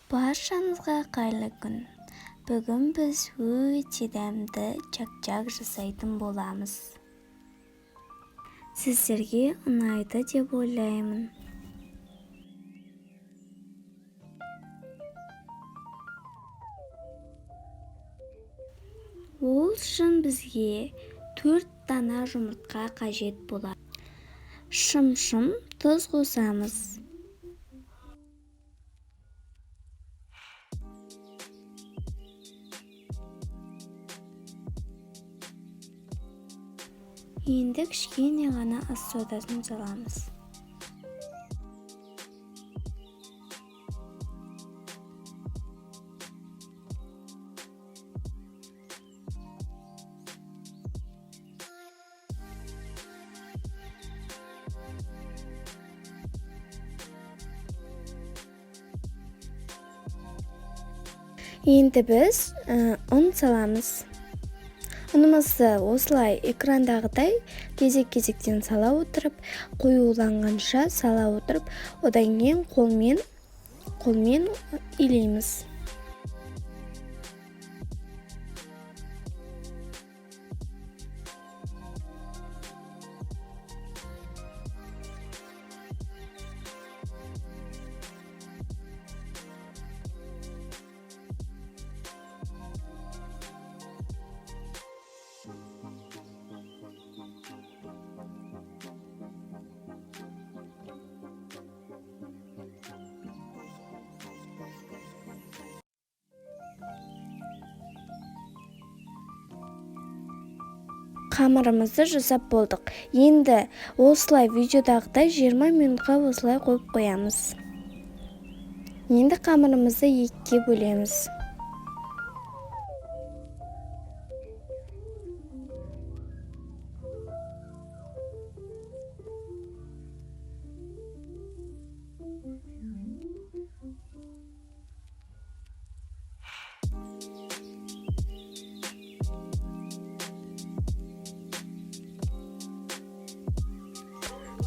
Баршаңызға қайырлы күн. Бүгін біз өте дәмді чак-чак жасайтын боламыз. Сіздерге ұнайды деп ойлаймын. Ол үшін бізге 4 дана жұмыртқа қажет болады. Шым-шым тұз қосамыз. Енді кішкене ғана ас содасын саламыз. Енді біз ұн саламыз. Ұнымызды осылай экрандағыдай кезек-кезектен сала отырып, қоюланғанша сала отырып, одан кейін қолмен илейміз. Қамырымызды жасап болдық. Енді осылай видеодағыдай 20 минутқа осылай қойып қоямыз. Енді қамырымызды екіге бөлеміз.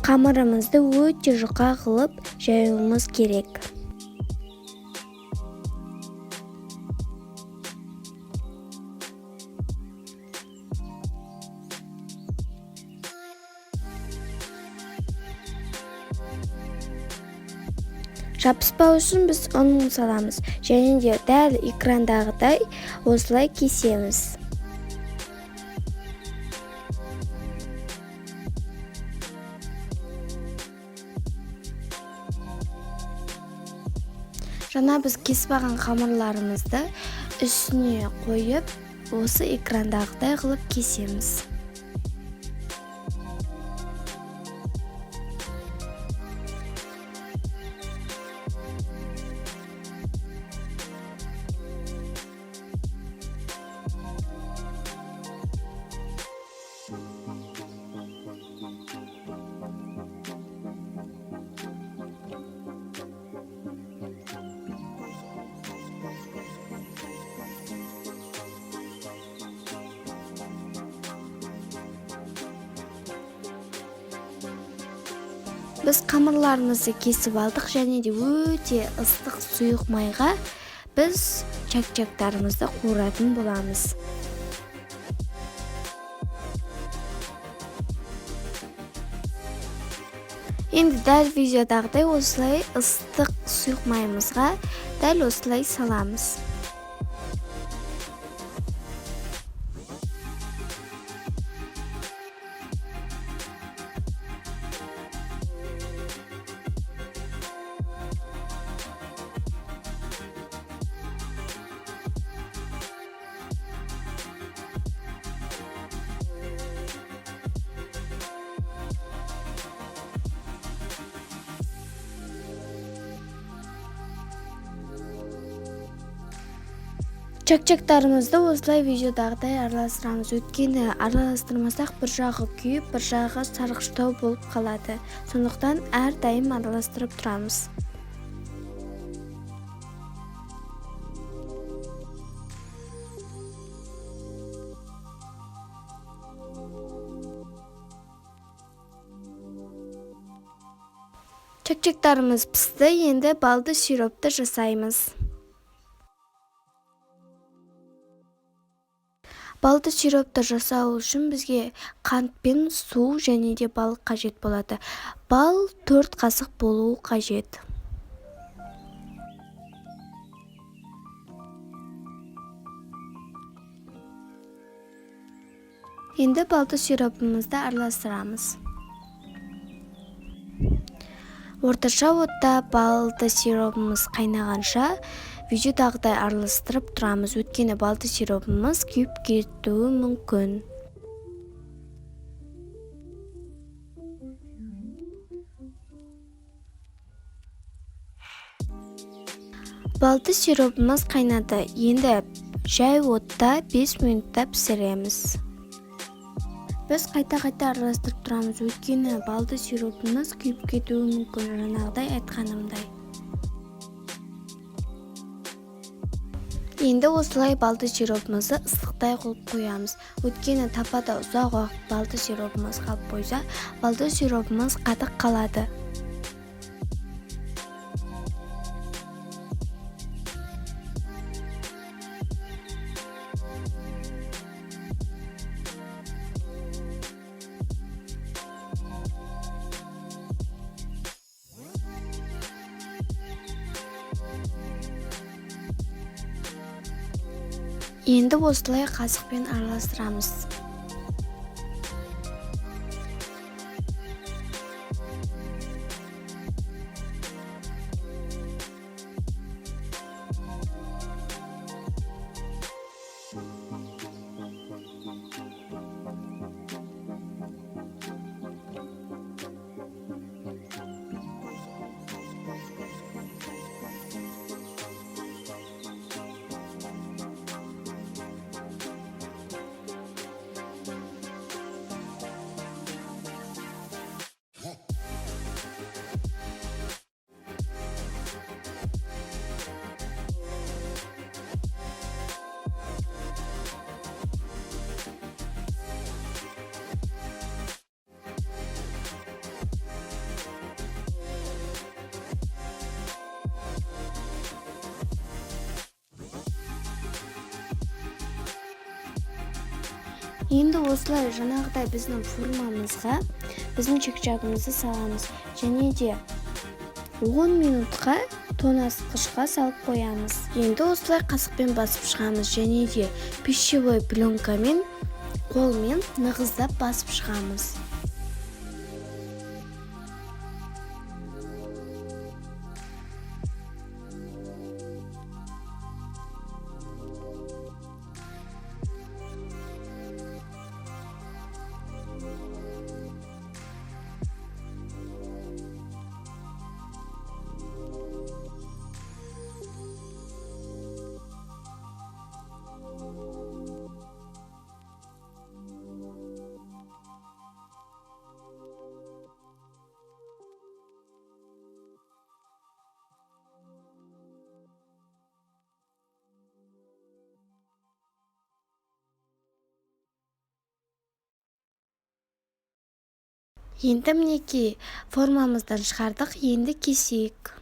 Қамырымызды өте жұқа қылып жаюымыз керек. Жабыспау үшін біз ұн саламыз және де дәл экрандағыдай осылай кесеміз. Жаңа біз кесіп алған қамырларымызды үстіне қойып, осы экрандағыдай қылып кесеміз. Біз қамырларымызды кесіп алдық және де өте ыстық сұйық майға біз чак-чактарымызды қуыратын боламыз. Енді дәл видеодағыдай осылай ыстық сұйық майымызға дәл осылай саламыз. Чак-чактарымызды осылай видеодағыдай араластырамыз. Өйткені араластырмасақ бір жағы күйіп, бір жағы сарғыштау болып қалады. Сондықтан әрдайым араластырып тұрамыз. Чак-чактарымыз пісті, енді балды сиропты жасаймыз. Балды сиропты жасау үшін бізге қант пен су және де балық қажет болады. Бал 4 қасық болуы қажет. Енді балды сиропымызды араластырамыз. Орташа отта балды сиропымыз қайнағанша видеодағыдай араластырып тұрамыз. Өйткені балды сиропымыз күйіп кетуі мүмкін. Балды сиропымыз қайнады. Енді жай отта 5 минутта пісіреміз. Біз қайта-қайта араластырып тұрамыз, өйткені балды сиропымыз күйіп кетуі мүмкін, жаңағыдай айтқанымдай. Енді осылай балды сиропымызды ыстықтай қылып қоямыз. Өйткені тапада ұзақ уақыт балды сиропымыз қалып қойса, балды сиропымыз қатық қалады. Енді осылай қасықпен араластырамыз. Енді осылай жаңағыдай біздің формамызға біздің чек-жагымызды саламыз. Және де 10 минутқа тоңазытқышқа салып қоямыз. Енді осылай қасықпен басып шығамыз және де пищевой пленкамен қолмен нығыздап басып шығамыз. Енді мінекей формамыздан шығардық, енді кесейік.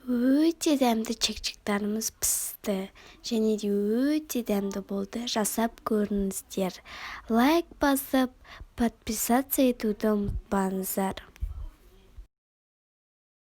Өте дәмді чек-чектарымыз пісті және де өте дәмді болды. Жасап көріңіздер. Лайк басып, подписаться етуді ұмытпаңыздар.